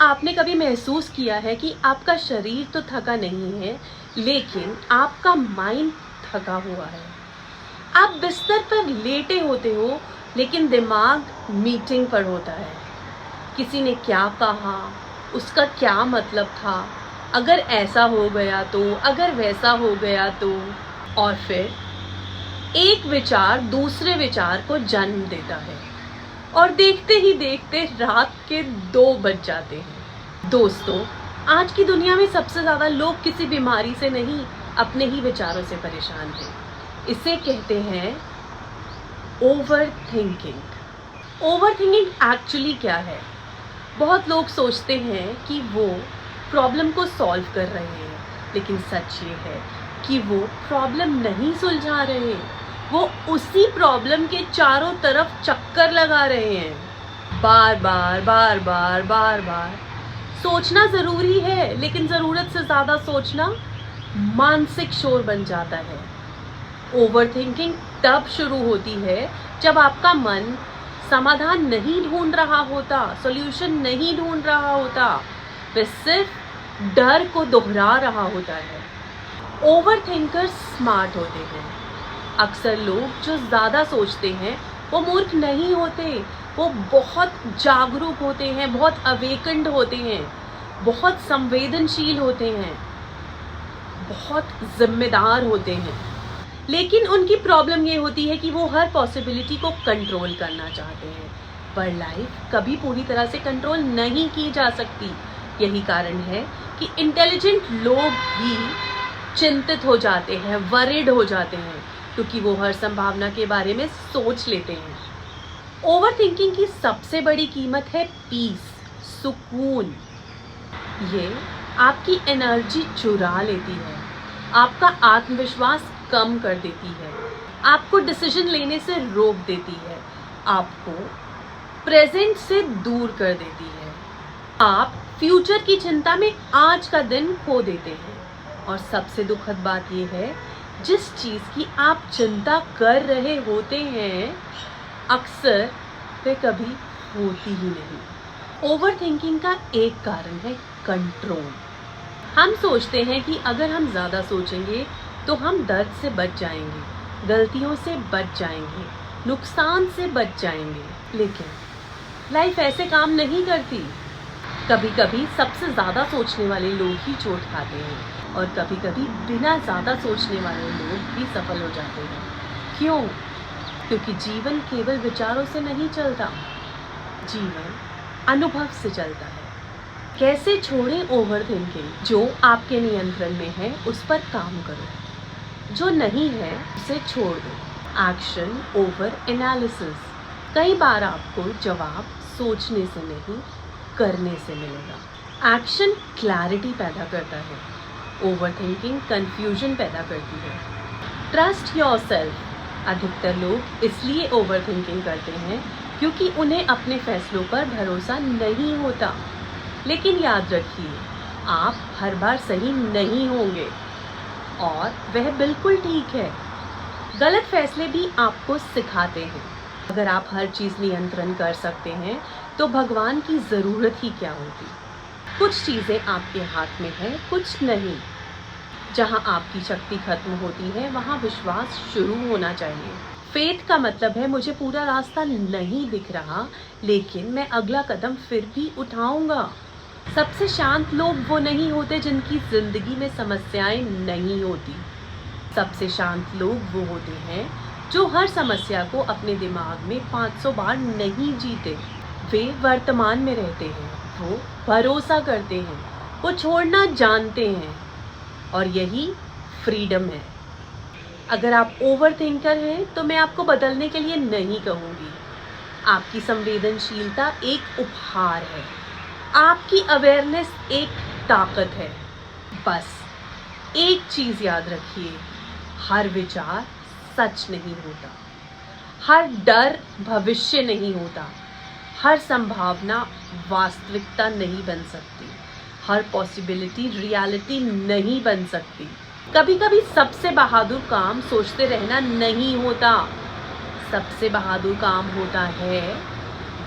आपने कभी महसूस किया है कि आपका शरीर तो थका नहीं है, लेकिन आपका माइंड थका हुआ है? आप बिस्तर पर लेटे होते हो, लेकिन दिमाग मीटिंग पर होता है। किसी ने क्या कहा, उसका क्या मतलब था, अगर ऐसा हो गया तो, अगर वैसा हो गया तो, और फिर एक विचार दूसरे विचार को जन्म देता है और देखते ही देखते रात के 2 बज जाते हैं। दोस्तों, आज की दुनिया में सबसे ज़्यादा लोग किसी बीमारी से नहीं, अपने ही विचारों से परेशान हैं। इसे कहते हैं over thinking. Over thinking actually क्या है? बहुत लोग सोचते हैं कि वो प्रॉब्लम को सॉल्व कर रहे हैं, लेकिन सच ये है कि वो प्रॉब्लम नहीं सुलझा रहे, वो उसी प्रॉब्लम के चारों तरफ चक्कर लगा रहे हैं। बार बार बार बार बार बार सोचना ज़रूरी है, लेकिन ज़रूरत से ज़्यादा सोचना मानसिक शोर बन जाता है। ओवर थिंकिंग तब शुरू होती है जब आपका मन समाधान नहीं ढूंढ रहा होता, सॉल्यूशन नहीं ढूंढ रहा होता, वह सिर्फ डर को दोहरा रहा होता है। ओवर थिंकर स्मार्ट होते हैं। अक्सर लोग जो ज़्यादा सोचते हैं वो मूर्ख नहीं होते, वो बहुत जागरूक होते हैं, बहुत अवेकन्ड होते हैं, बहुत संवेदनशील होते हैं, बहुत जिम्मेदार होते हैं। लेकिन उनकी प्रॉब्लम ये होती है कि वो हर पॉसिबिलिटी को कंट्रोल करना चाहते हैं, पर लाइफ कभी पूरी तरह से कंट्रोल नहीं की जा सकती। यही कारण है कि इंटेलिजेंट लोग भी चिंतित हो जाते हैं, वरिड हो जाते हैं, क्योंकि वो हर संभावना के बारे में सोच लेते हैं। ओवर थिंकिंग की सबसे बड़ी कीमत है पीस, सुकून। ये आपकी एनर्जी चुरा लेती है, आपका आत्मविश्वास कम कर देती है, आपको डिसीजन लेने से रोक देती है, आपको प्रेजेंट से दूर कर देती है। आप फ्यूचर की चिंता में आज का दिन खो देते हैं। और सबसे दुखद बात यह है, जिस चीज़ की आप चिंता कर रहे होते हैं अक्सर वे कभी होती ही नहीं। ओवर थिंकिंग का एक कारण है कंट्रोल। हम सोचते हैं कि अगर हम ज़्यादा सोचेंगे तो हम दर्द से बच जाएंगे, गलतियों से बच जाएंगे, नुकसान से बच जाएंगे, लेकिन लाइफ ऐसे काम नहीं करती। कभी कभी सबसे ज़्यादा सोचने वाले लोग ही चोट खाते हैं, और कभी कभी बिना ज़्यादा सोचने वाले लोग भी सफल हो जाते हैं। क्यों? क्योंकि जीवन केवल विचारों से नहीं चलता, जीवन अनुभव से चलता है। कैसे छोड़ें ओवर थिंकिंग? जो आपके नियंत्रण में है उस पर काम करो, जो नहीं है उसे छोड़ दो। Action over analysis. कई बार आपको जवाब सोचने से नहीं, करने से मिलेगा। एक्शन क्लैरिटी पैदा करता है, ओवर थिंकिंग कंफ्यूजन पैदा करती है। Trust yourself. अधिकतर लोग इसलिए ओवर थिंकिंग करते हैं क्योंकि उन्हें अपने फैसलों पर भरोसा नहीं होता। लेकिन याद रखिए, आप हर बार सही नहीं होंगे, और वह बिल्कुल ठीक है। गलत फैसले भी आपको सिखाते हैं। अगर आप हर चीज़ नियंत्रण कर सकते हैं तो भगवान की ज़रूरत ही क्या होती। कुछ चीज़ें आपके हाथ में है, कुछ नहीं। जहाँ आपकी शक्ति खत्म होती है वहाँ विश्वास शुरू होना चाहिए। फेथ का मतलब है मुझे पूरा रास्ता नहीं दिख रहा, लेकिन मैं अगला कदम फिर भी उठाऊंगा। सबसे शांत लोग वो नहीं होते जिनकी जिंदगी में समस्याएं नहीं होती। सबसे शांत लोग वो होते हैं जो हर समस्या को अपने दिमाग में 500 बार नहीं जीते। वे वर्तमान में रहते हैं, वो भरोसा करते हैं, वो छोड़ना जानते हैं, और यही फ्रीडम है। अगर आप ओवर थिंकर हैं तो मैं आपको बदलने के लिए नहीं कहूँगी। आपकी संवेदनशीलता एक उपहार है, आपकी अवेयरनेस एक ताकत है। बस एक चीज़ याद रखिए, हर विचार सच नहीं होता, हर डर भविष्य नहीं होता, हर संभावना वास्तविकता नहीं बन सकती, हर पॉसिबिलिटी रियलिटी नहीं बन सकती। कभी कभी सबसे बहादुर काम सोचते रहना नहीं होता, सबसे बहादुर काम होता है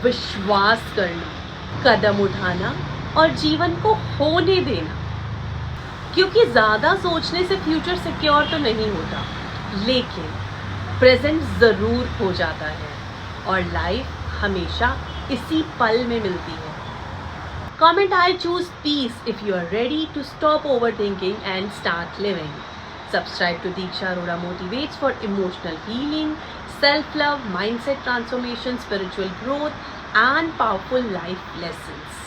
विश्वास करना, कदम उठाना और जीवन को होने देना, क्योंकि ज़्यादा सोचने से फ्यूचर सिक्योर तो नहीं होता, लेकिन प्रेजेंट ज़रूर हो जाता है और लाइफ हमेशा इसी पल में मिलती है। Comment I choose peace if you are ready to stop overthinking and start living. Subscribe to Deeksha Arora Motivates for emotional healing, self-love, mindset transformation, spiritual growth and powerful life lessons.